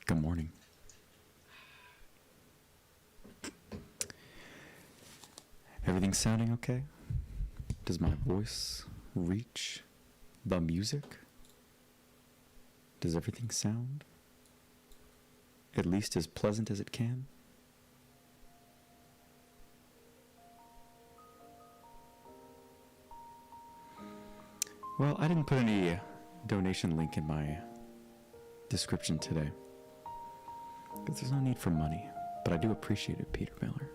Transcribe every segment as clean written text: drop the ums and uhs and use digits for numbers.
Good morning. Everything sounding okay? Does my voice reach the music? Does everything sound at least as pleasant as it can? Well, I didn't put any donation link in my description today, because there's no need for money, but I do appreciate it, Peter Miller.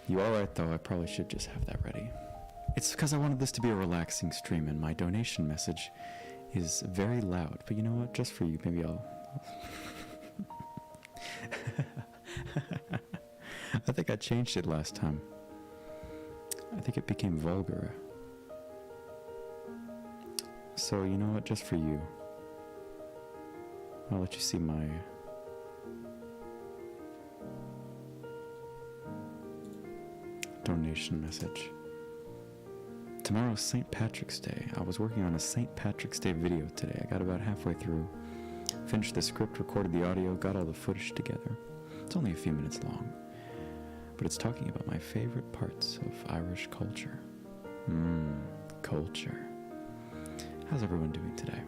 You alright though? I probably should just have that ready. It's because I wanted this to be a relaxing stream, and my donation message is very loud, but you know what? Just for you, maybe I'll... I think I changed it last time. I think it became vulgar. So, you know what? Just for you, I'll let you see my donation message. Tomorrow's St. Patrick's Day. I was working on a St. Patrick's Day video today. I got about halfway through, finished the script, recorded the audio, got all the footage together. It's only a few minutes long, but it's talking about my favorite parts of Irish culture. Culture. How's everyone doing today?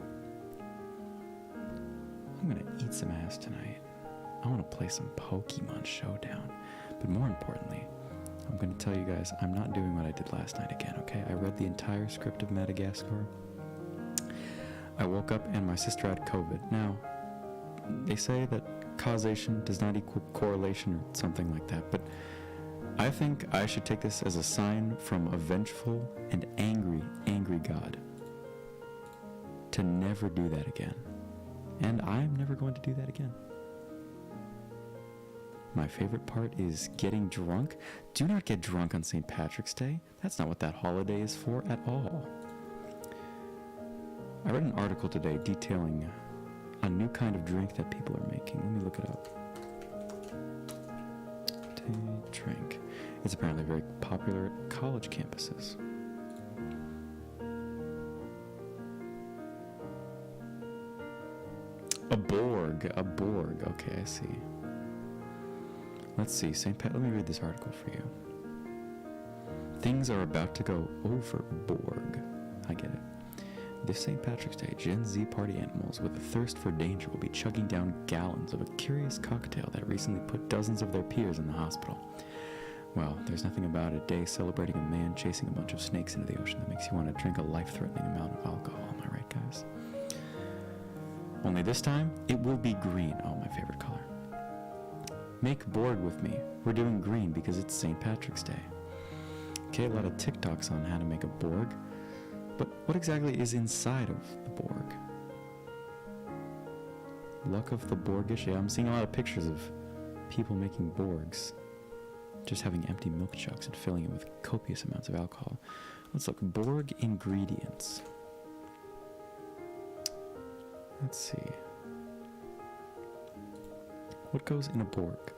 I'm gonna eat some ass tonight. I wanna play some Pokemon Showdown, but more importantly, I'm going to tell you guys, I'm not doing what I did last night again, okay? I read the entire script of Madagascar. I woke up and my sister had COVID. Now, they say that causation does not equal correlation or something like that, but I think I should take this as a sign from a vengeful and angry God to never do that again. And I'm never going to do that again. My favorite part is getting drunk. Do not get drunk on St. Patrick's Day. That's not what that holiday is for at all. I read an article today detailing a new kind of drink that people are making. Let me look it up. Drink. It's apparently very popular at college campuses. A Borg. Okay, I see. Let's see, let me read this article for you. Things are about to go overboard. I get it. This St. Patrick's Day, Gen Z party animals with a thirst for danger will be chugging down gallons of a curious cocktail that recently put dozens of their peers in the hospital. Well, there's nothing about a day celebrating a man chasing a bunch of snakes into the ocean that makes you want to drink a life-threatening amount of alcohol. Am I right, guys? Only this time, it will be green. Oh, my favorite color. Make Borg with me. We're doing green because it's St. Patrick's Day. Okay, a lot of TikToks on how to make a Borg, but what exactly is inside of the Borg? Luck of the Borgish? Yeah, I'm seeing a lot of pictures of people making Borgs, just having empty milk jugs and filling it with copious amounts of alcohol. Let's look. Borg ingredients. Let's see. What goes in a Borg?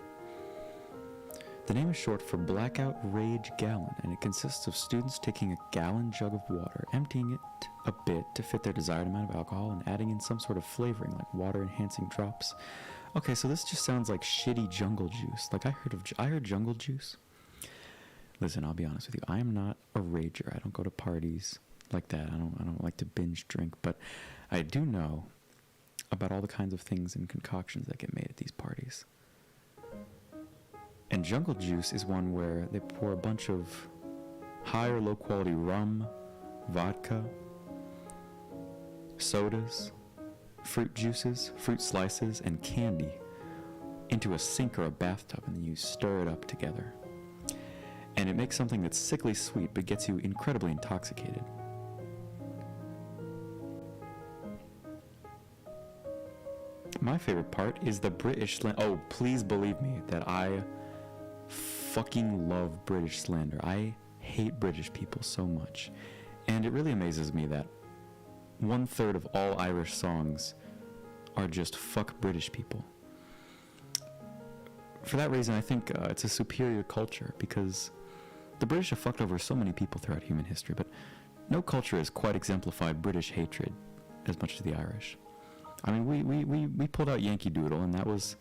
The name is short for Blackout Rage Gallon, and it consists of students taking a gallon jug of water, emptying it a bit to fit their desired amount of alcohol, and adding in some sort of flavoring like water-enhancing drops. Okay, so this just sounds like shitty jungle juice. Like I heard jungle juice. Listen, I'll be honest with you. I am not a rager. I don't go to parties like that. I don't like to binge drink, but I do know about all the kinds of things and concoctions that get made at these parties. And jungle juice is one where they pour a bunch of high or low quality rum, vodka, sodas, fruit juices, fruit slices, and candy into a sink or a bathtub, and then you stir it up together. And it makes something that's sickly sweet but gets you incredibly intoxicated. My favorite part is the British slander. Oh, please believe me that I fucking love British slander. I hate British people so much. And it really amazes me that 1/3 of all Irish songs are just fuck British people. For that reason, I think it's a superior culture, because the British have fucked over so many people throughout human history, but no culture has quite exemplified British hatred as much as the Irish. I mean, we pulled out Yankee Doodle, and that was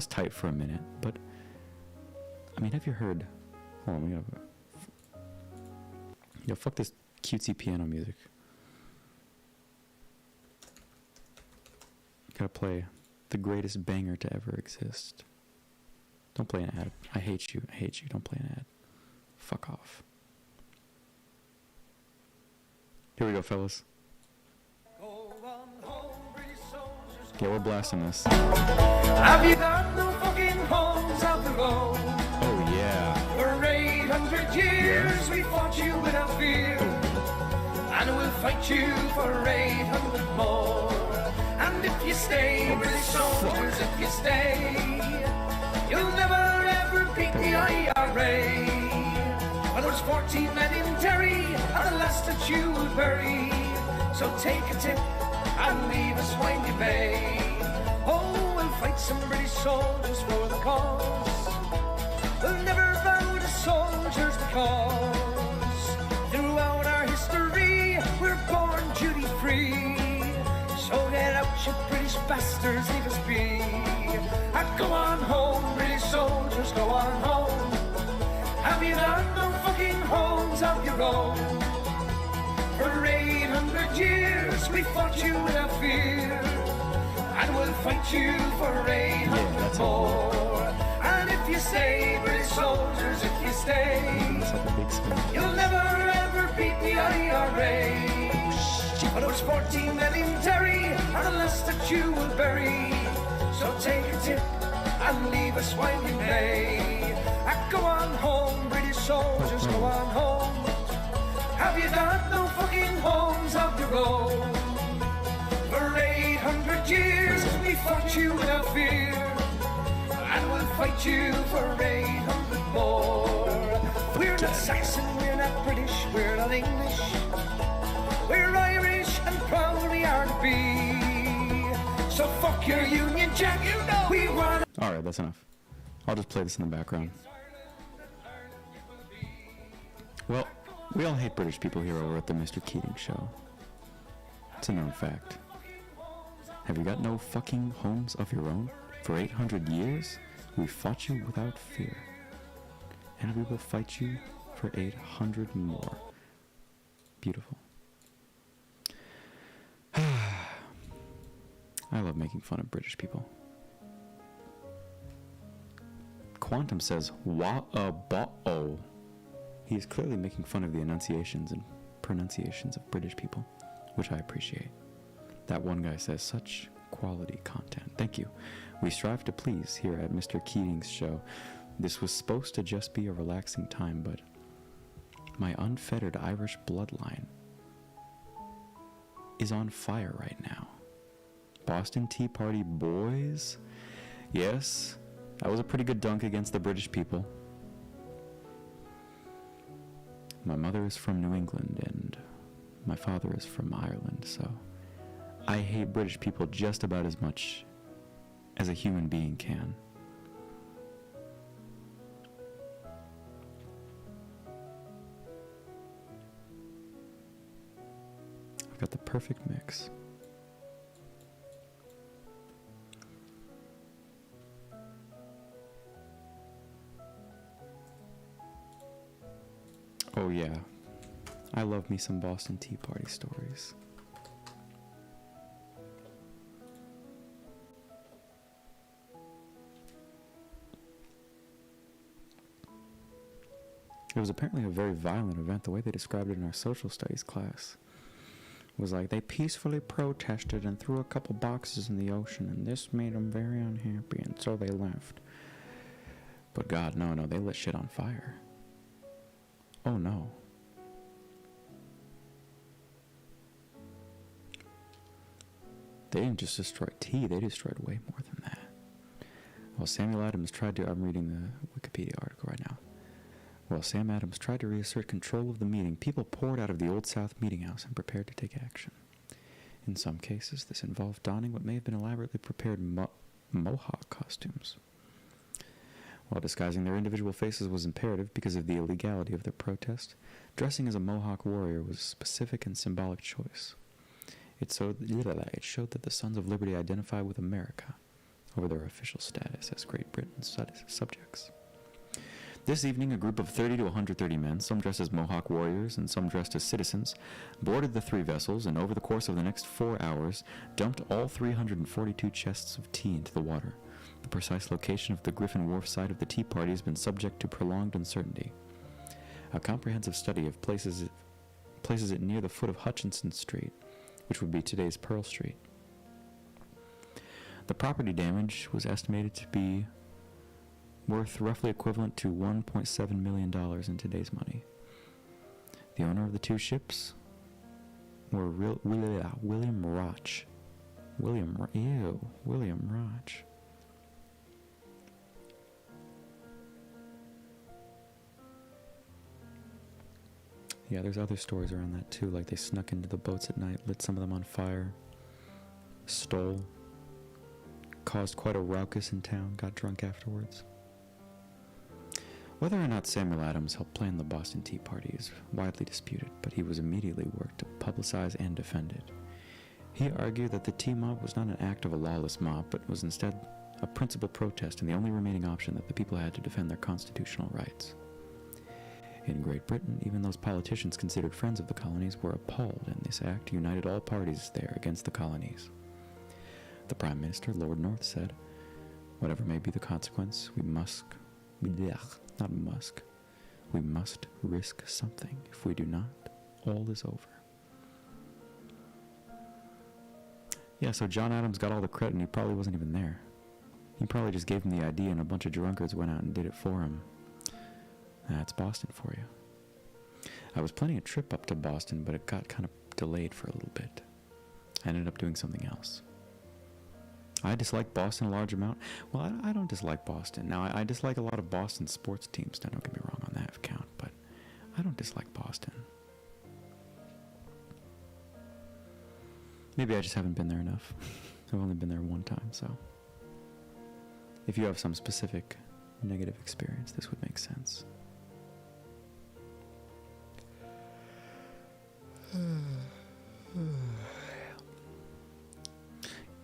tight for a minute. But I mean, have you heard? Hold on, we gotta. Yo, fuck this cutesy piano music. Gotta play the greatest banger to ever exist. Don't play an ad. I hate you. I hate you. Don't play an ad. Fuck off. Here we go, fellas. Yeah, we're blasting this. Have you got no fucking homes out the road? Oh, yeah. For 800 years we fought you without fear. And we'll fight you for 800 more. And if you stay, British soldiers, if you stay, you'll never ever beat the IRA. Well, there's 14 men in Derry, and the last that you will bury. So take a tip and leave us Windy Bay. Oh, we'll fight some British soldiers for the cause. We'll never bow to soldiers because throughout our history we're born duty free. So get out, you British bastards, leave us be. Go on home, British soldiers, go on home. Have you got no fucking homes of your own? For 800 years we fought you without fear. And we'll fight you for 800 more. And if you stay, British soldiers, if you stay, you'll never ever beat the IRA. But there's 14 men in Derry, and the last that you will bury. So take a tip and leave us Windy Bay. Go on home, British soldiers, go on home. Have you got no fucking homes of your own? For 800 years we fought you without fear. And we'll fight you for 800 more. We're not Saxon, we're not British, we're not English. We're Irish and proud we are to be. So fuck your Union Jack, you know we want. Alright, that's enough. I'll just play this in the background. Well, we all hate British people here over at the Mr. Keating Show. It's a known fact. Have you got no fucking homes of your own? For 800 years, we fought you without fear. And we will fight you for 800 more. Beautiful. I love making fun of British people. Quantum says, wa-a-ba-o. He is clearly making fun of the enunciations and pronunciations of British people, which I appreciate. That one guy says, such quality content. Thank you. We strive to please here at Mr. Keating's show. This was supposed to just be a relaxing time, but my unfettered Irish bloodline is on fire right now. Boston Tea Party boys? Yes, that was a pretty good dunk against the British people. My mother is from New England and my father is from Ireland, so I hate British people just about as much as a human being can. I've got the perfect mix. Oh yeah, I love me some Boston Tea Party stories. It was apparently a very violent event. The way they described it in our social studies class was like they peacefully protested and threw a couple boxes in the ocean, and this made them very unhappy, and so they left. But God, no, they lit shit on fire. Oh no. They didn't just destroy tea, they destroyed way more than that. Well, Samuel Adams tried to, I'm reading the Wikipedia article right now. While Sam Adams tried to reassert control of the meeting, people poured out of the Old South Meeting House and prepared to take action. In some cases, this involved donning what may have been elaborately prepared mohawk costumes. While disguising their individual faces was imperative because of the illegality of their protest, dressing as a Mohawk warrior was a specific and symbolic choice. It showed that the Sons of Liberty identify with America over their official status as Great Britain's subjects. This evening, a group of 30 to 130 men, some dressed as Mohawk warriors and some dressed as citizens, boarded the 3 vessels and over the course of the next 4 hours dumped all 342 chests of tea into the water. The precise location of the Griffin Wharf site of the tea party has been subject to prolonged uncertainty. A comprehensive study of places it near the foot of Hutchinson Street, which would be today's Pearl Street. The property damage was estimated to be worth roughly equivalent to $1.7 million in today's money. The owner of the 2 ships were William Roch. William Roch. Yeah, there's other stories around that too, like they snuck into the boats at night, lit some of them on fire, stole, caused quite a ruckus in town, got drunk afterwards. Whether or not Samuel Adams helped plan the Boston Tea Party is widely disputed, but he was immediately worked to publicize and defend it. He argued that the tea mob was not an act of a lawless mob, but was instead a principled protest and the only remaining option that the people had to defend their constitutional rights. In Great Britain, even those politicians considered friends of the colonies were appalled, and this act united all parties there against the colonies. The Prime Minister, Lord North, said, "Whatever may be the consequence, we must risk something. If we do not, all is over." Yeah, so John Adams got all the credit and he probably wasn't even there. He probably just gave him the idea and a bunch of drunkards went out and did it for him. That's Boston for you. I was planning a trip up to Boston, but it got kind of delayed for a little bit. I ended up doing something else. I dislike Boston a large amount. Well, I don't dislike Boston. Now, I dislike a lot of Boston sports teams. Now, don't get me wrong on that account, but I don't dislike Boston. Maybe I just haven't been there enough. I've only been there one time, so. If you have some specific negative experience, this would make sense.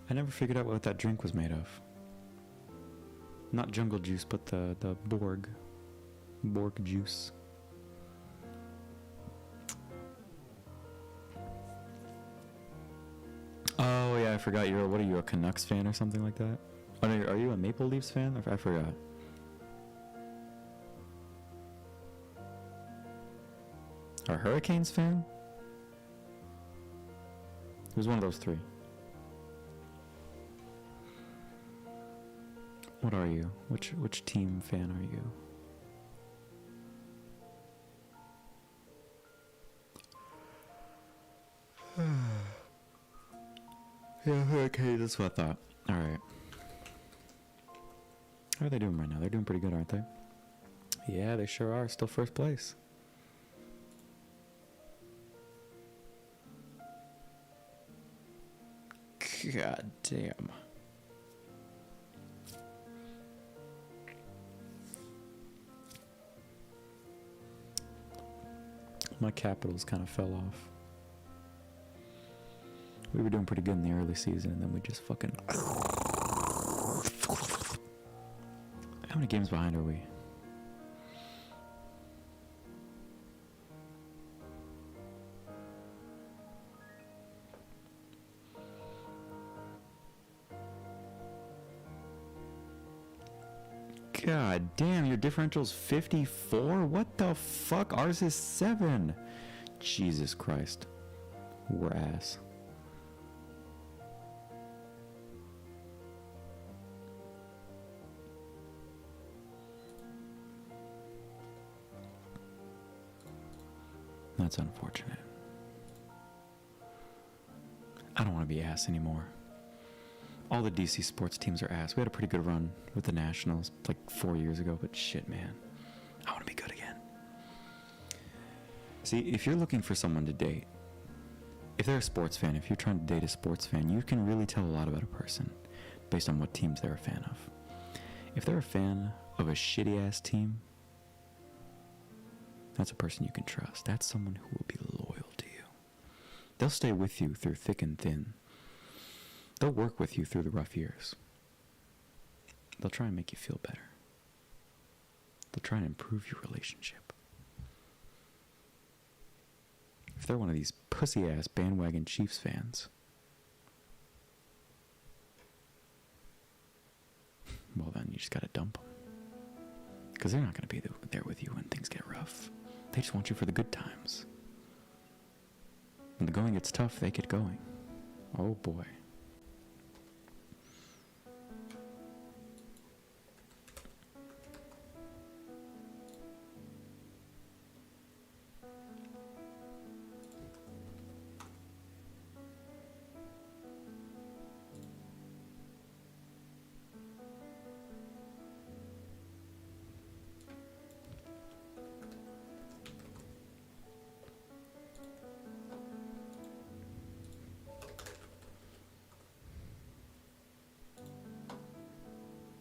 I never figured out what that drink was made of. Not jungle juice, but the Borg juice. Oh yeah, I forgot. What are you, a Canucks fan or something like that? Oh, no, are you a Maple Leafs fan? I forgot. Are Hurricanes fan? It was one of those 3. What are you? Which team fan are you? Yeah, Hurricanes, that's what I thought. Alright. How are they doing right now? They're doing pretty good, aren't they? Yeah, they sure are. Still first place. God damn. My Capitals kind of fell off. We were doing pretty good in the early season, and then we just fucking... How many games behind are we? God damn, your differential's 54? What the fuck? Ours is 7. Jesus Christ. We're ass. That's unfortunate. I don't want to be ass anymore. All the DC sports teams are ass. We had a pretty good run with the Nationals like 4 years ago, but shit, man. I want to be good again. See, if you're looking for someone to date, if they're a sports fan, if you're trying to date a sports fan, you can really tell a lot about a person based on what teams they're a fan of. If they're a fan of a shitty-ass team, that's a person you can trust. That's someone who will be loyal to you. They'll stay with you through thick and thin. They'll work with you through the rough years. They'll try and make you feel better. They'll try and improve your relationship. If they're one of these pussy-ass bandwagon Chiefs fans, well then you just gotta dump them. Because they're not gonna be there with you when things get rough. They just want you for the good times. When the going gets tough, they get going. Oh boy.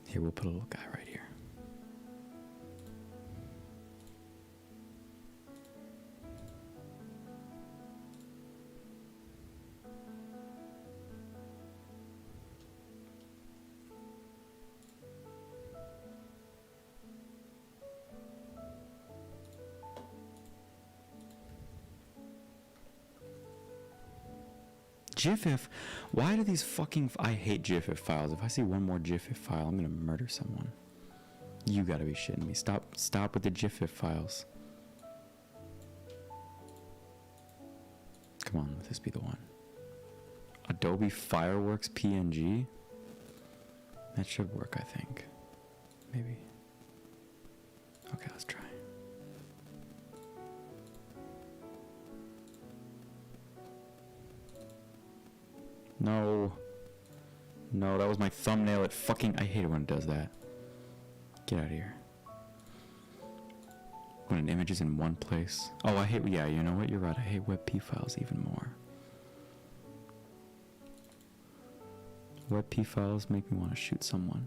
Here, we'll put a little guy right here. GIF, why do these fucking... I hate GIF files. If I see one more GIF file, I'm gonna murder someone. You gotta be shitting me. Stop with the GIF files. Come on, let this be the one. Adobe Fireworks PNG? That should work, I think. Maybe. Okay, let's try. No. No, that was my thumbnail. I hate it when it does that. Get out of here. When an image is in one place. Oh, I hate, yeah, you know what? You're right. I hate WebP files even more. WebP files make me want to shoot someone.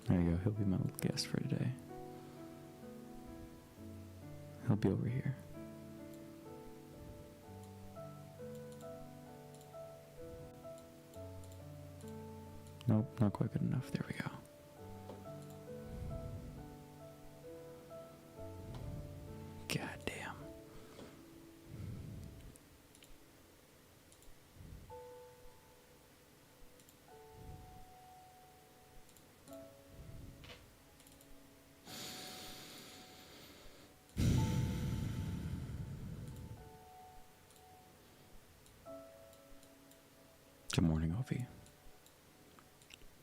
There you go, he'll be my little guest for today. He'll be over here. Nope, not quite good enough. There we go. God damn. Good morning, Ovi.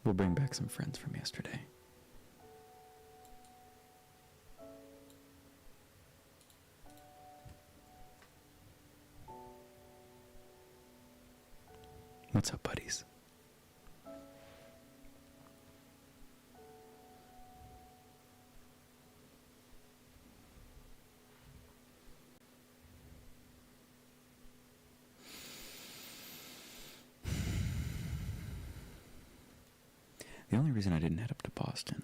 We'll bring back some friends from yesterday. What's up, buddies? The only reason I didn't head up to Boston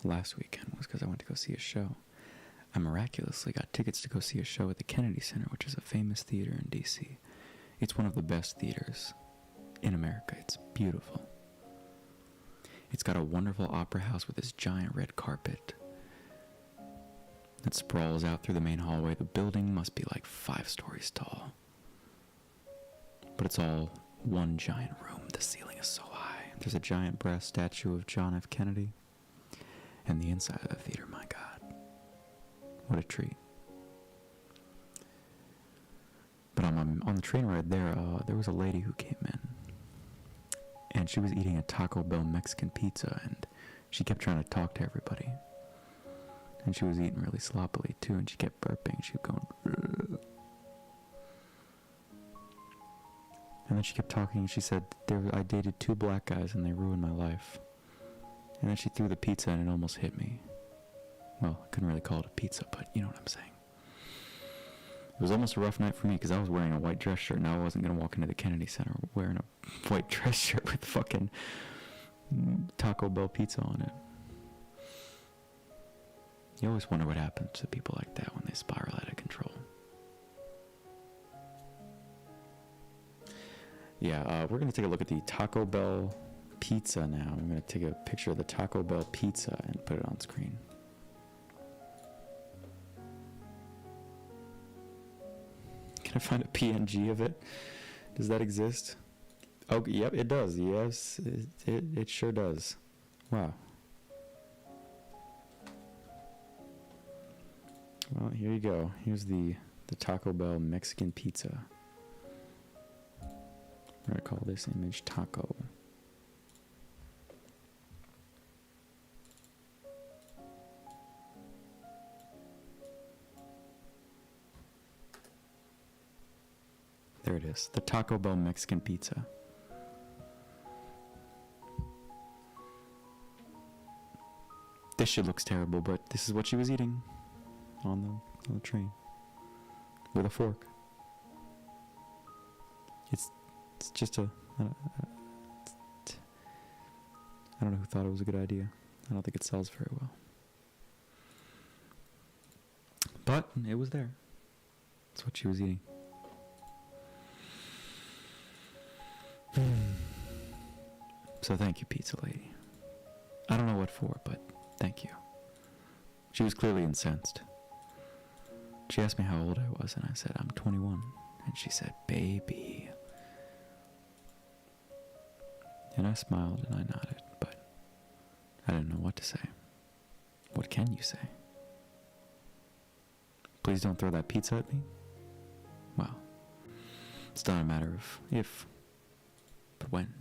last weekend was because I went to go see a show. I miraculously got tickets to go see a show at the Kennedy Center, which is a famous theater in D.C. It's one of the best theaters in America. It's beautiful. It's got a wonderful opera house with this giant red carpet that sprawls out through the main hallway. The building must be like 5 stories tall. But it's all one giant room. The ceiling is so high. There's a giant brass statue of John F. Kennedy. And the inside of the theater, my God. What a treat. But on the train ride there, there was a lady who came in. And she was eating a Taco Bell Mexican pizza, and she kept trying to talk to everybody. And she was eating really sloppily, too, and she kept burping. She kept going... Ugh. And then she kept talking, and she said, I dated 2 black guys, and they ruined my life. And then she threw the pizza, and it almost hit me. Well, I couldn't really call it a pizza, but you know what I'm saying. It was almost a rough night for me because I was wearing a white dress shirt. Now I wasn't going to walk into the Kennedy Center wearing a white dress shirt with fucking Taco Bell pizza on it. You always wonder what happens to people like that when they spiral out of control. Yeah, we're going to take a look at the Taco Bell pizza now. I'm going to take a picture of the Taco Bell pizza and put it on screen. Can I find a PNG of it? Does that exist? Oh, yep, it does. Yes, it sure does. Wow. Well, here you go. Here's the Taco Bell Mexican pizza. We're going to call this image taco. There it is. The Taco Bell Mexican pizza. This shit looks terrible, but this is what she was eating on the train. With a fork. It's just a... I don't know who thought it was a good idea. I don't think it sells very well. But it was there. That's what she was eating. So thank you, pizza lady. I don't know what for, but thank you. She was clearly incensed. She asked me how old I was, and I said, I'm 21. And she said, baby. And I smiled and I nodded, but I didn't know what to say. What can you say? Please don't throw that pizza at me? Well, it's not a matter of if, but when.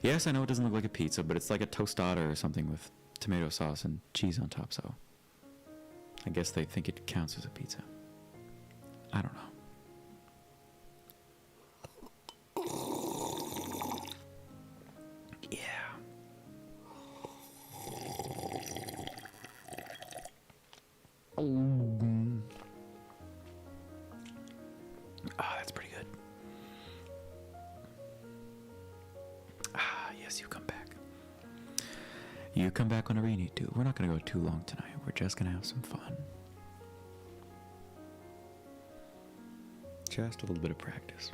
Yes, I know it doesn't look like a pizza, but it's like a tostada or something with tomato sauce and cheese on top, so I guess they think it counts as a pizza. I don't know. Yeah. That's pretty good. Yes, you come back. You come back whenever you need to. We're not going to go too long tonight. We're just going to have some fun. Just a little bit of practice.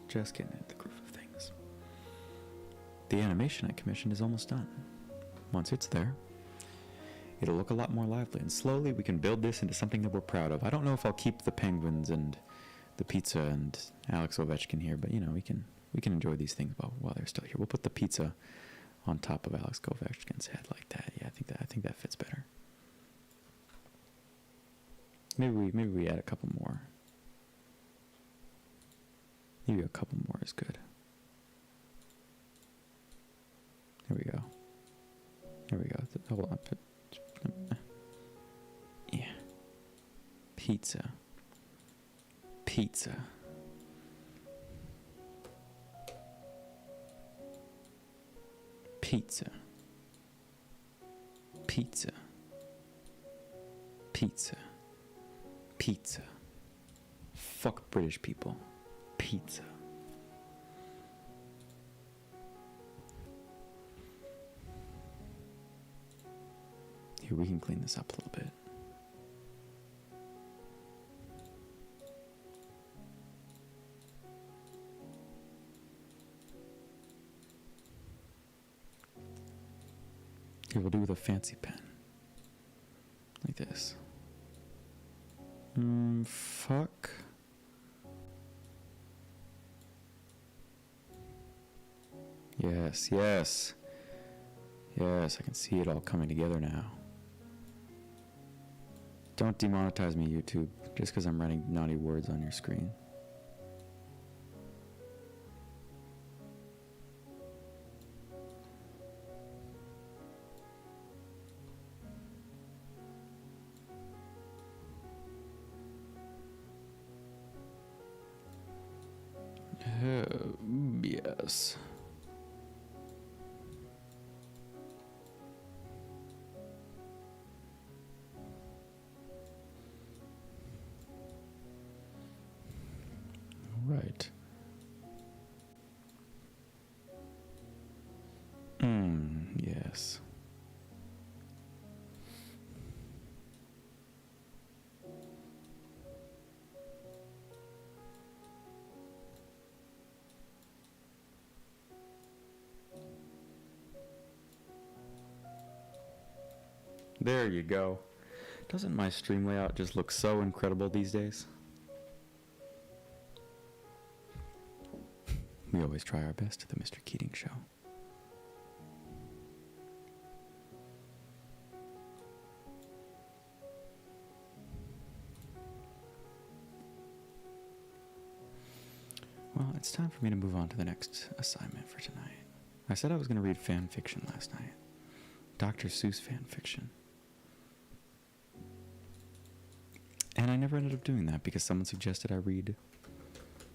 Just getting into the groove of things. The animation I commissioned is almost done. Once it's there, it'll look a lot more lively, and slowly we can build this into something that we're proud of. I don't know if I'll keep the penguins and the pizza and Alex Ovechkin here, but you know, we can enjoy these things while they're still here. We'll put the pizza on top of Alex Ovechkin's head like that. Yeah, I think that fits better. Maybe we add a couple more. Maybe a couple more is good. There we go. There we go. Hold on. Yeah. Pizza. Pizza. Pizza. Pizza. Pizza. Pizza. Fuck British people. Pizza. Here, we can clean this up a little bit. Here, we'll do with a fancy pen. Like this. Fuck. Yes, yes. Yes, I can see it all coming together now. Don't demonetize me, YouTube, just because I'm writing naughty words on your screen. Yes. There you go. Doesn't my stream layout just look so incredible these days? We always try our best at the Mr. Keating Show. Well, it's time for me to move on to the next assignment for tonight. I said I was going to read fan fiction last night. Dr. Seuss fan fiction. And I never ended up doing that because someone suggested I read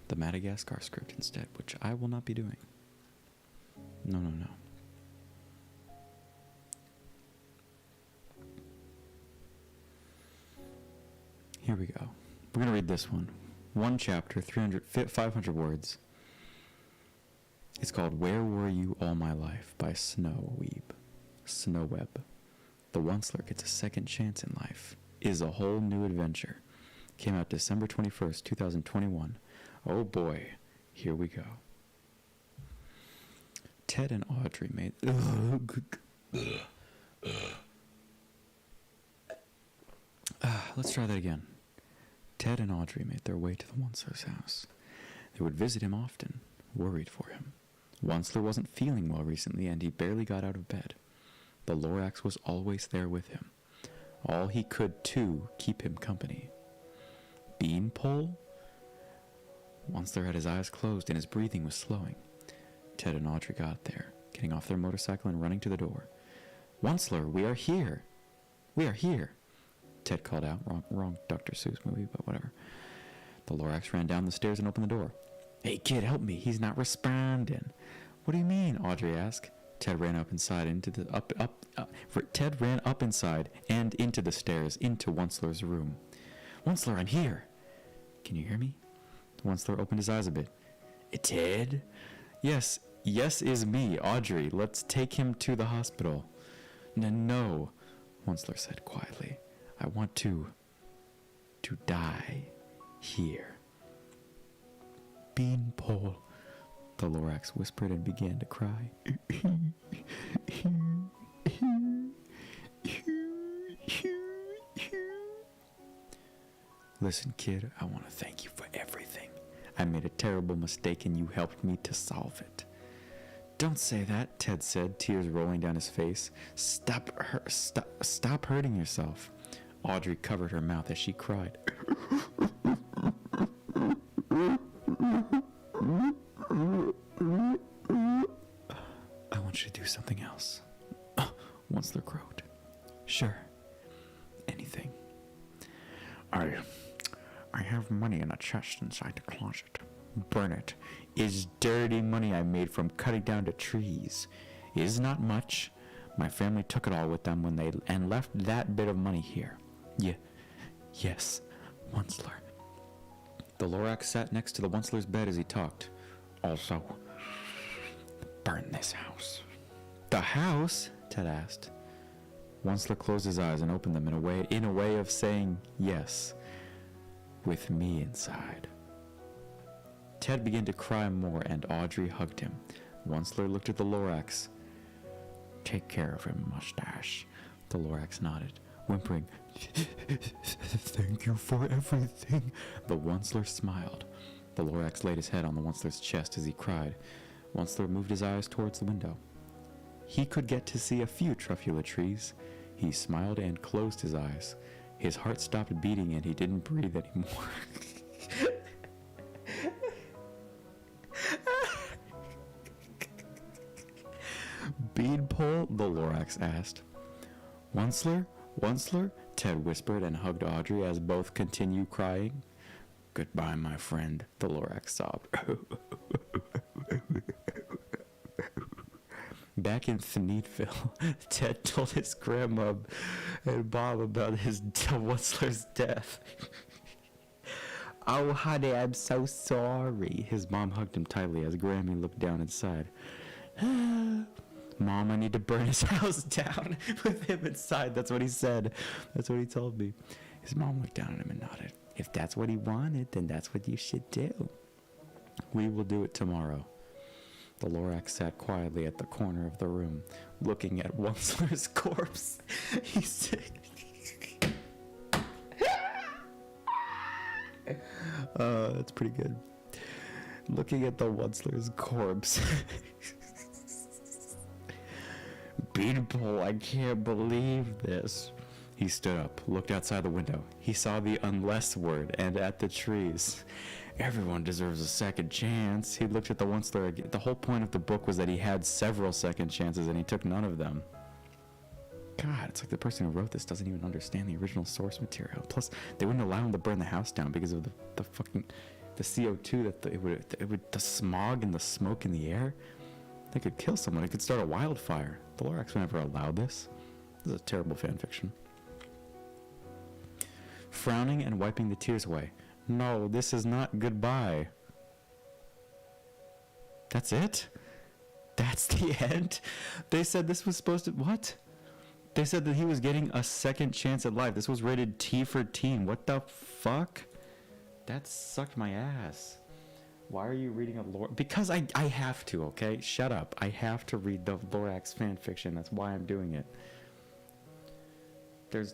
the Madagascar script instead, which I will not be doing. No. Here we go. We're going to read this one. One chapter, 500 words. It's called Where Were You All My Life by Snowweb. The Onceler Gets a Second Chance in Life is a whole new adventure. Came out December 21st, 2021. Oh boy, here we go. Ted and Audrey made... let's try that again. Ted and Audrey made their way to the Onceler's house. They would visit him often, worried for him. Onceler wasn't feeling well recently, and he barely got out of bed. The Lorax was always there with him. All he could, too, keep him company. Beanpole? Onceler had his eyes closed and his breathing was slowing. Ted and Audrey got there, getting off their motorcycle and running to the door. Onceler, we are here! We are here! Ted called out. Wrong Dr. Seuss movie, but whatever. The Lorax ran down the stairs and opened the door. Hey kid, help me, he's not responding. What do you mean? Audrey asked. Ted ran up inside Ted ran up inside and into the stairs into Onceler's room. Onceler, I'm here. Can you hear me? Onceler opened his eyes a bit. Ted? Yes, is me, Audrey. Let's take him to the hospital. No, Onceler said quietly. I want to die here. Beanpole, the Lorax whispered and began to cry. Listen, kid, I want to thank you for everything. I made a terrible mistake and you helped me to solve it. Don't say that, Ted said, tears rolling down his face. Stop hurting yourself. Audrey covered her mouth as she cried. I want you to do something else. Onceler crowed. Sure. Anything. I have money in a chest inside the closet. Burn it. It's dirty money I made from cutting down the trees. It is not much. My family took it all with them and left that bit of money here. Yes, Onceler. The Lorax sat next to the Onceler's bed as he talked. Also, burn this house. The house? Ted asked. Onceler closed his eyes and opened them in a way of saying yes, with me inside. Ted began to cry more and Audrey hugged him. Onceler looked at the Lorax. Take care of him, mustache. The Lorax nodded, whimpering, Thank you for everything. The Onceler smiled. The Lorax laid his head on the Onceler's chest as he cried. Onceler moved his eyes towards the window. He could get to see a few truffula trees. He smiled and closed his eyes. His heart stopped beating and he didn't breathe anymore. Beanpole? The Lorax asked. Onceler? Ted whispered and hugged Audrey as both continued crying. Goodbye, my friend, the Lorax sobbed. Back in Thneedville, Ted told his grandma and Bob about his Onceler's death. Oh, honey, I'm so sorry. His mom hugged him tightly as Grammy looked down inside. Mom, I need to burn his house down with him inside. That's what he said. That's what he told me. His mom looked down at him and nodded. If that's what he wanted, then that's what you should do. We will do it tomorrow. The Lorax sat quietly at the corner of the room, looking at Onceler's corpse. He said... that's pretty good. Looking at the Onceler's corpse. Beanpole, I can't believe this. He stood up, looked outside the window. He saw the unless word and at the trees. Everyone deserves a second chance. He looked at the Onceler again. The whole point of the book was that he had several second chances and he took none of them. God, it's like the person who wrote this doesn't even understand the original source material. Plus, they wouldn't allow him to burn the house down because of the fucking... the CO2 that it would the smog and the smoke in the air. They could kill someone. It could start a wildfire. The Lorax would never allow this. This is a terrible fan fiction. Frowning and wiping the tears away. No, this is not goodbye. That's it? That's the end? They said this was supposed to... What? They said that he was getting a second chance at life. This was rated T for teen. What the fuck? That sucked my ass. Why are you reading a Lorax? Because I have to, okay? Shut up. I have to read the Lorax fan fiction. That's why I'm doing it.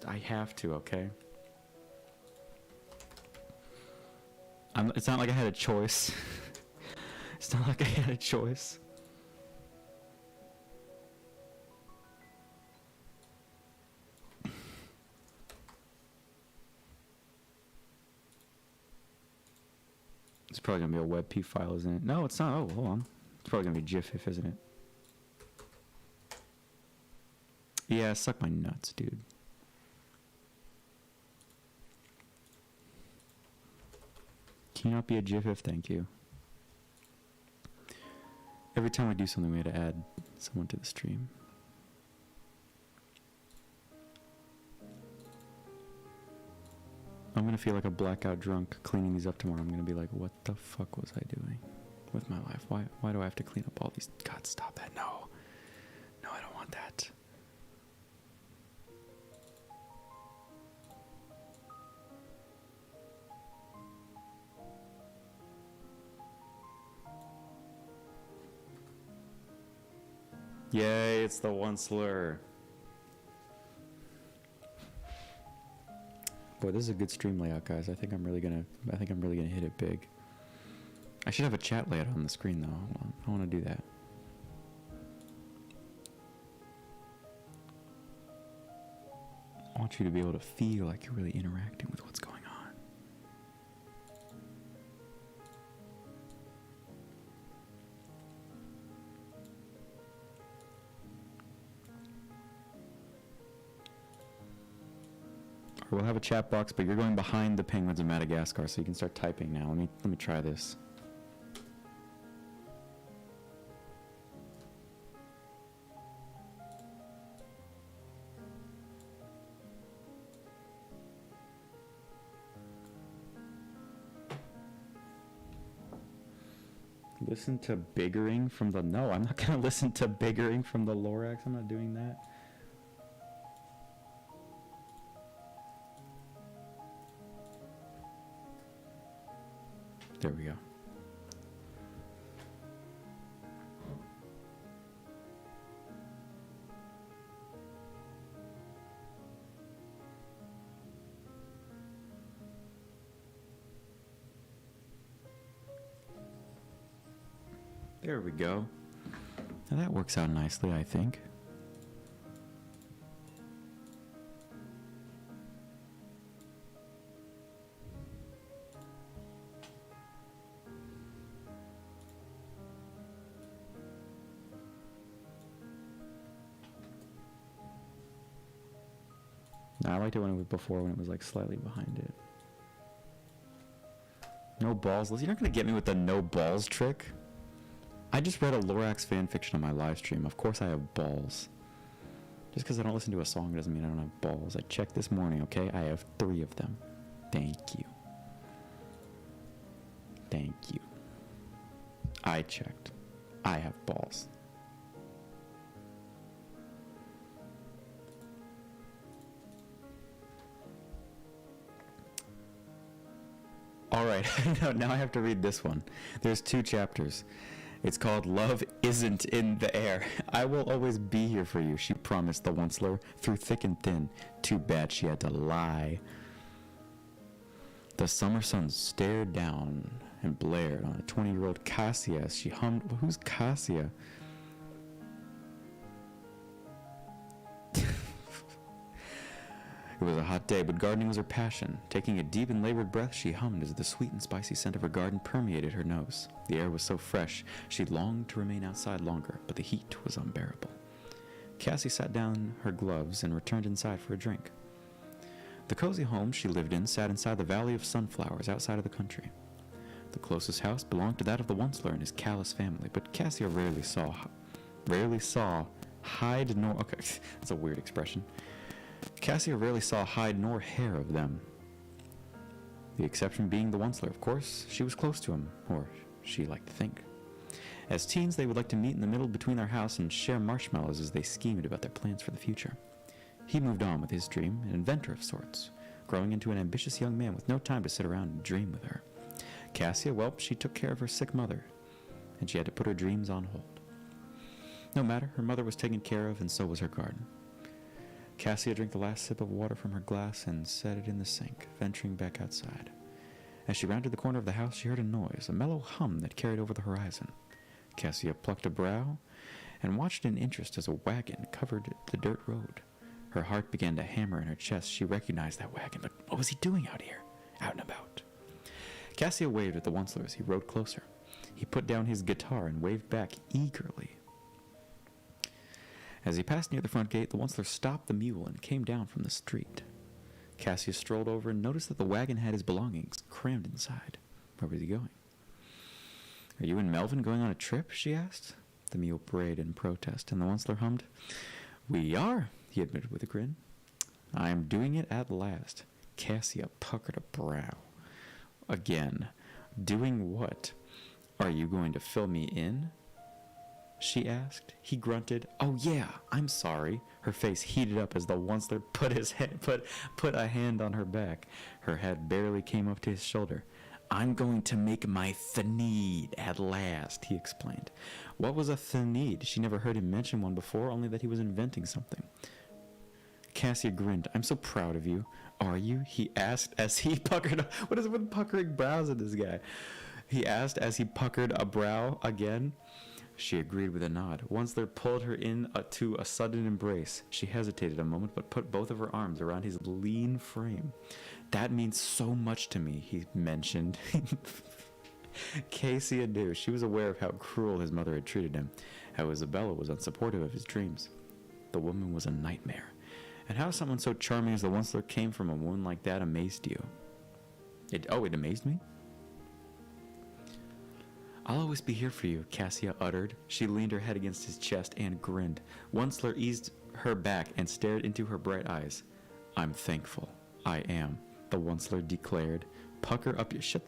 I have to, okay? It's not like I had a choice. It's not like I had a choice. It's probably gonna be a WebP file, isn't it? No, it's not. Oh, hold on. It's probably gonna be GIF, isn't it? Yeah, suck my nuts, dude. Can you not be a GIF? Thank you. Every time I do something, we had to add someone to the stream. I'm gonna feel like a blackout drunk cleaning these up tomorrow. I'm gonna be like, what the fuck was I doing with my life? Why do I have to clean up all these? God, stop that. No, I don't want that. Yay, it's the Onceler. Boy, this is a good stream layout, guys. I think I'm really gonna hit it big. I should have a chat layout on the screen though. Hold on. I want to do that. I want you to be able to feel like you're really interacting with what's going on. We'll have a chat box, but you're going behind the penguins of Madagascar, so you can start typing now. Let me try this. Listen to biggering from the... No, I'm not going to listen to biggering from the Lorax. I'm not doing that. There we go. There we go. Now that works out nicely, I think. I liked it when it was before, when it was like slightly behind it. No balls. You're not gonna get me with the no balls trick. I just read a Lorax fanfiction on my live stream. Of course I have balls. Just because I don't listen to a song doesn't mean I don't have balls. I checked this morning, okay? I have 3 of them. Thank you. Thank you. I checked. I have balls. Alright, now I have to read this one. There's 2 chapters. It's called Love Isn't in the Air. I will always be here for you, she promised the onceler through thick and thin. Too bad she had to lie. The summer sun stared down and blared on a 20-year-old Cassia as she hummed. Who's Cassia? It was a hot day, but gardening was her passion. Taking a deep and labored breath, she hummed as the sweet and spicy scent of her garden permeated her nose. The air was so fresh, she longed to remain outside longer, but the heat was unbearable. Cassie sat down her gloves and returned inside for a drink. The cozy home she lived in sat inside the Valley of Sunflowers outside of the country. The closest house belonged to that of the onceler and his callous family, but Cassia rarely saw hide nor... Okay, that's a weird expression. Cassia rarely saw hide nor hair of them. The exception being the onceler, of course. She was close to him, or she liked to think. As teens, they would like to meet in the middle between their house and share marshmallows as they schemed about their plans for the future. He moved on with his dream, an inventor of sorts, growing into an ambitious young man with no time to sit around and dream with her. Cassia, well, she took care of her sick mother, and she had to put her dreams on hold. No matter, her mother was taken care of, and so was her garden. Cassia drank the last sip of water from her glass and set it in the sink, venturing back outside. As she rounded the corner of the house, she heard a noise, a mellow hum that carried over the horizon. Cassia plucked a brow and watched in interest as a wagon covered the dirt road. Her heart began to hammer in her chest. She recognized that wagon, but what was he doing out here, out and about? Cassia waved at the onceler as he rode closer. He put down his guitar and waved back eagerly. As he passed near the front gate, the onceler stopped the mule and came down from the street. Cassia strolled over and noticed that the wagon had his belongings crammed inside. Where was he going? "Are you and Melvin going on a trip?" she asked. The mule brayed in protest, and the onceler hummed. "We are," he admitted with a grin. "I am doing it at last." Cassia puckered a brow. Again. "Doing what? Are you going to fill me in?" she asked. He grunted. "Oh yeah, I'm sorry." Her face heated up as the onceler put a hand on her back. Her head barely came up to his shoulder. "I'm going to make my thneed at last," he explained. What was a thneed? She never heard him mention one before, only that he was inventing something. Cassia grinned. "I'm so proud of you." "Are you?" he asked as he puckered... What is it with puckering brows in this guy? He asked as he puckered a brow again. She agreed with a nod. Onceler pulled her in to a sudden embrace. She hesitated a moment, but put both of her arms around his lean frame. "That means so much to me," he mentioned. Cassia knew. She was aware of how cruel his mother had treated him, how Isabella was unsupportive of his dreams. The woman was a nightmare. And how someone so charming as the onceler came from a woman like that amazed you. It amazed me? "I'll always be here for you," Cassia uttered. She leaned her head against his chest and grinned. Onceler eased her back and stared into her bright eyes. "I'm thankful. I am," the onceler declared. "Pucker up your shut."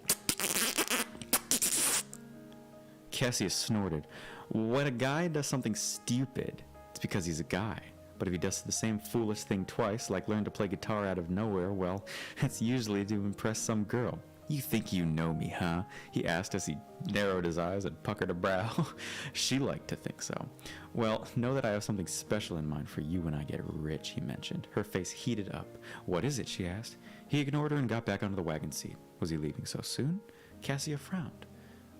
Cassia snorted. When a guy does something stupid, it's because he's a guy. But if he does the same foolish thing twice, like learn to play guitar out of nowhere, well, that's usually to impress some girl. "You think you know me, huh?" he asked as he narrowed his eyes and puckered a brow. She liked to think so. "Well, know that I have something special in mind for you when I get rich," he mentioned. Her face heated up. "What is it?" she asked. He ignored her and got back onto the wagon seat. Was he leaving so soon? Cassia frowned.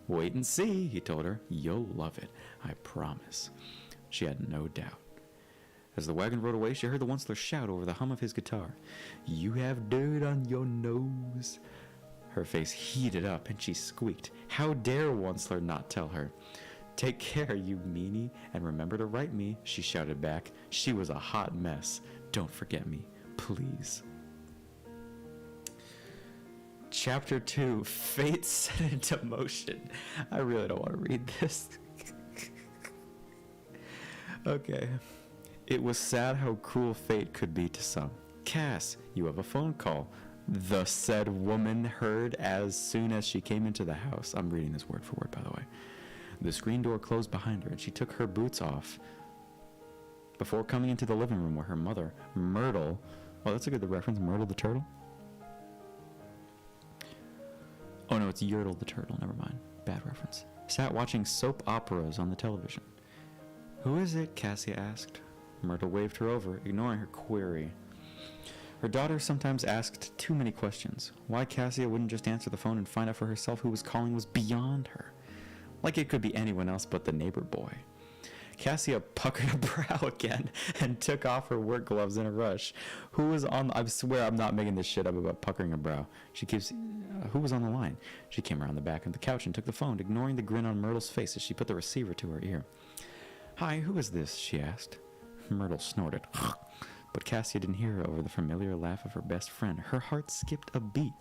"Wait and see," he told her. "You'll love it, I promise." She had no doubt. As the wagon rode away, she heard the onceler shout over the hum of his guitar. "You have dirt on your nose." Her face heated up and she squeaked. How dare onceler not tell her? "Take care, you meanie, and remember to write me," she shouted back. She was a hot mess. "Don't forget me, please." Chapter 2, Fate Set into Motion. I really don't want to read this. Okay. It was sad how cruel fate could be to some. "Cass, you have a phone call," the said woman heard as soon as she came into the house. I'm reading this word for word, by the way. The screen door closed behind her, and she took her boots off before coming into the living room where her mother, Myrtle... Oh, that's a good reference. Myrtle the turtle? Oh, no, it's Yertle the turtle. Never mind. Bad reference. sat watching soap operas on the television. "Who is it?" Cassia asked. Myrtle waved her over, ignoring her query. Her daughter sometimes asked too many questions. Why Cassia wouldn't just answer the phone and find out for herself who was calling was beyond her. Like it could be anyone else but the neighbor boy. Cassia puckered a brow again and took off her work gloves in a rush. I swear I'm not making this shit up about puckering a brow. Who was on the line? She came around the back of the couch and took the phone, ignoring the grin on Myrtle's face as she put the receiver to her ear. "Hi, who is this?" she asked. Myrtle snorted. But Cassia didn't hear her over the familiar laugh of her best friend. Her heart skipped a beat.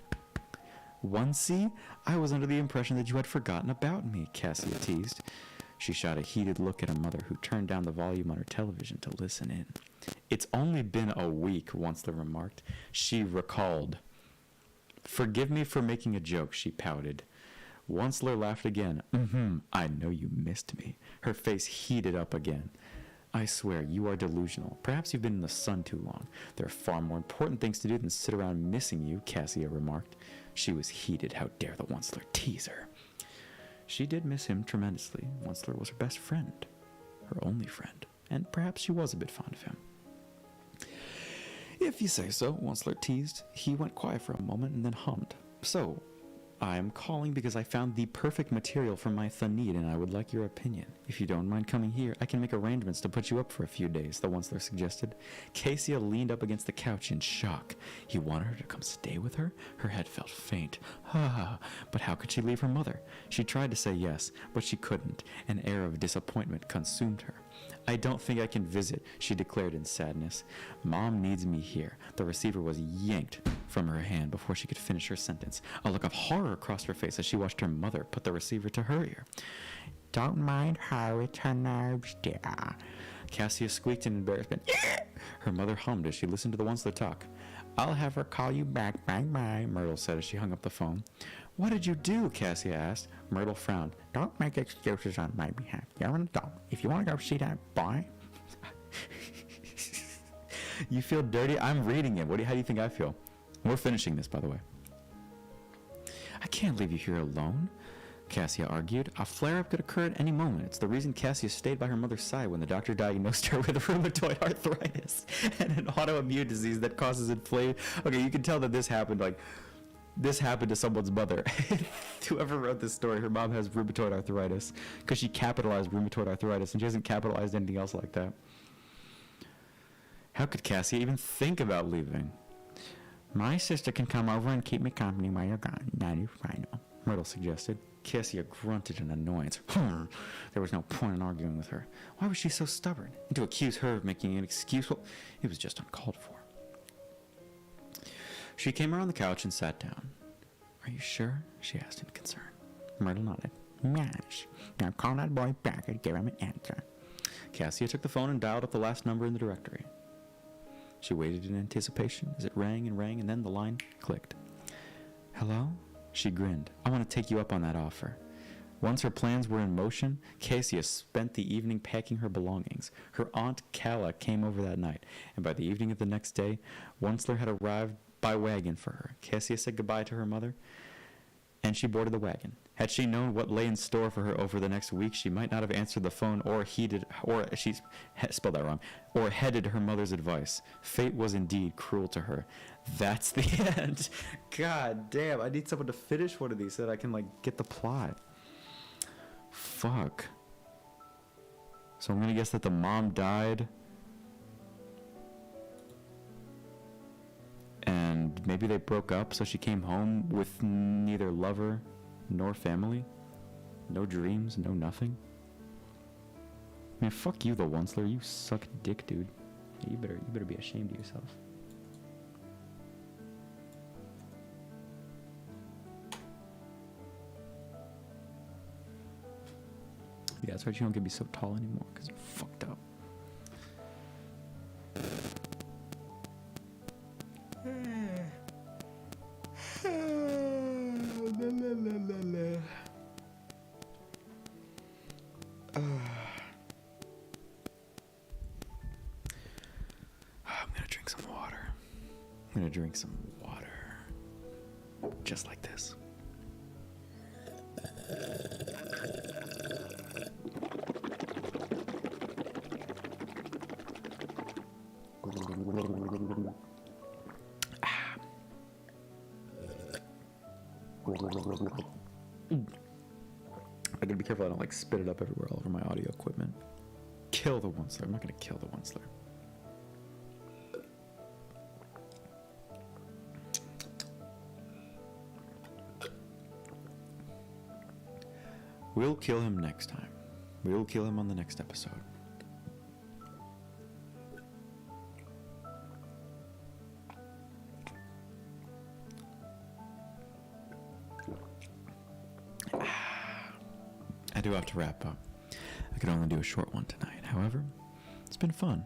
"Onesie? I was under the impression that you had forgotten about me," Cassia teased. She shot a heated look at her mother, who turned down the volume on her television to listen in. "It's only been a week," Onceler remarked. She recalled. "Forgive me for making a joke," she pouted. Onceler laughed again. "I know you missed me." Her face heated up again. "I swear, you are delusional. Perhaps you've been in the sun too long. There are far more important things to do than sit around missing you," Cassia remarked. She was heated. How dare the Onceler tease her? She did miss him tremendously. Onceler was her best friend, her only friend, and perhaps she was a bit fond of him. "If you say so," Onceler teased. He went quiet for a moment and then hummed. "So, I'm calling because I found the perfect material for my Thanid, and I would like your opinion. If you don't mind coming here, I can make arrangements to put you up for a few days," the Onceler suggested. Cassia leaned up against the couch in shock. He wanted her to come stay with her? Her head felt faint. But how could she leave her mother? She tried to say yes, but she couldn't. An air of disappointment consumed her. "I don't think I can visit," she declared in sadness. "Mom needs me here." The receiver was yanked from her hand before she could finish her sentence. A look of horror crossed her face as she watched her mother put the receiver to her ear. "Don't mind her, it's her nerves, dear." Cassia squeaked in embarrassment. Her mother hummed as she listened to the Onceler talk. "I'll have her call you back, bye-bye," Myrtle said as she hung up the phone. "What did you do?" Cassia asked. Myrtle frowned. "Don't make excuses on my behalf. You're an adult. If you want to go see that boy..." You feel dirty? I'm reading it. How do you think I feel? We're finishing this, by the way. "I can't leave you here alone," Cassia argued. "A flare-up could occur at any moment. It's the reason Cassia stayed by her mother's side when the doctor diagnosed her with rheumatoid arthritis and an autoimmune disease that causes inflammation." Okay, you can tell that this happened to someone's mother. Whoever wrote this story, her mom has rheumatoid arthritis because she capitalized rheumatoid arthritis and she hasn't capitalized anything else like that. How could Cassia even think about leaving? "My sister can come over and keep me company while you're gone. That is final," Myrtle suggested. Cassia grunted in annoyance. There was no point in arguing with her. Why was she so stubborn? And to accuse her of making an excuse, well, it was just uncalled for. She came around the couch and sat down. "Are you sure?" she asked in concern. Myrtle nodded. "Yes. Now call that boy back and give him an answer." Cassia took the phone and dialed up the last number in the directory. She waited in anticipation as it rang, and then the line clicked. "Hello?" She grinned. "I want to take you up on that offer." Once her plans were in motion, Cassia spent the evening packing her belongings. Her aunt Calla came over that night, and by the evening of the next day, Onceler had arrived by wagon for her. Cassia said goodbye to her mother, and she boarded the wagon. Had she known what lay in store for her over the next week, she might not have answered the phone or heeded her mother's advice. Fate was indeed cruel to her. That's the end. God damn, I need someone to finish one of these so that I can, get the plot. Fuck. So I'm gonna guess that the mom died. And maybe they broke up, so she came home with neither lover nor family. No dreams, no nothing. I mean, fuck you, the Onceler. You suck dick, dude. You better be ashamed of yourself. Yeah, that's right. You don't get to be so tall anymore because you're fucked up. I'm gonna drink some water. Just like this. I gotta be careful I don't like spit it up everywhere all over my audio equipment. Kill the one slur. I'm not gonna kill the one slur. We'll kill him next time. We'll kill him on the next episode. I do have to wrap up. I could only do a short one tonight. However, it's been fun.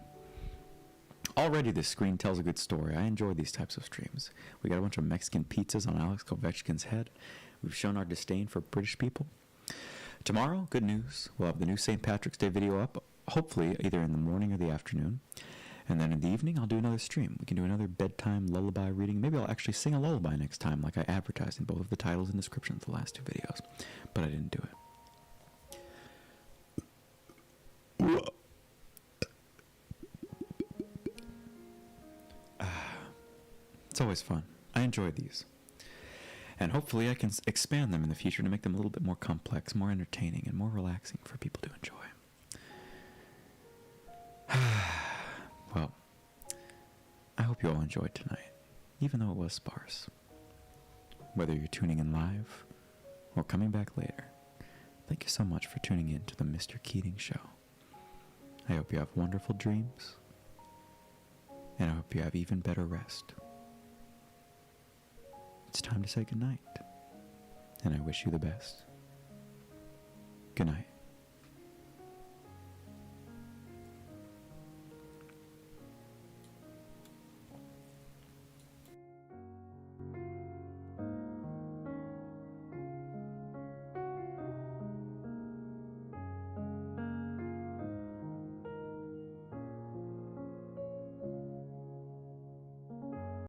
Already this screen tells a good story. I enjoy these types of streams. We got a bunch of Mexican pizzas on Alex Kovechkin's head. We've shown our disdain for British people. Tomorrow, good news. We'll have the new St. Patrick's Day video up, hopefully either in the morning or the afternoon. And then in the evening, I'll do another stream. We can do another bedtime lullaby reading. Maybe I'll actually sing a lullaby next time, like I advertised in both of the titles and descriptions of the last two videos. But I didn't do it. It's always fun. I enjoy these. And hopefully I can expand them in the future to make them a little bit more complex, more entertaining, and more relaxing for people to enjoy. Well, I hope you all enjoyed tonight, even though it was sparse. Whether you're tuning in live or coming back later, thank you so much for tuning in to the Mr. Keating Show. I hope you have wonderful dreams, and I hope you have even better rest. It's time to say goodnight, and I wish you the best. Good night.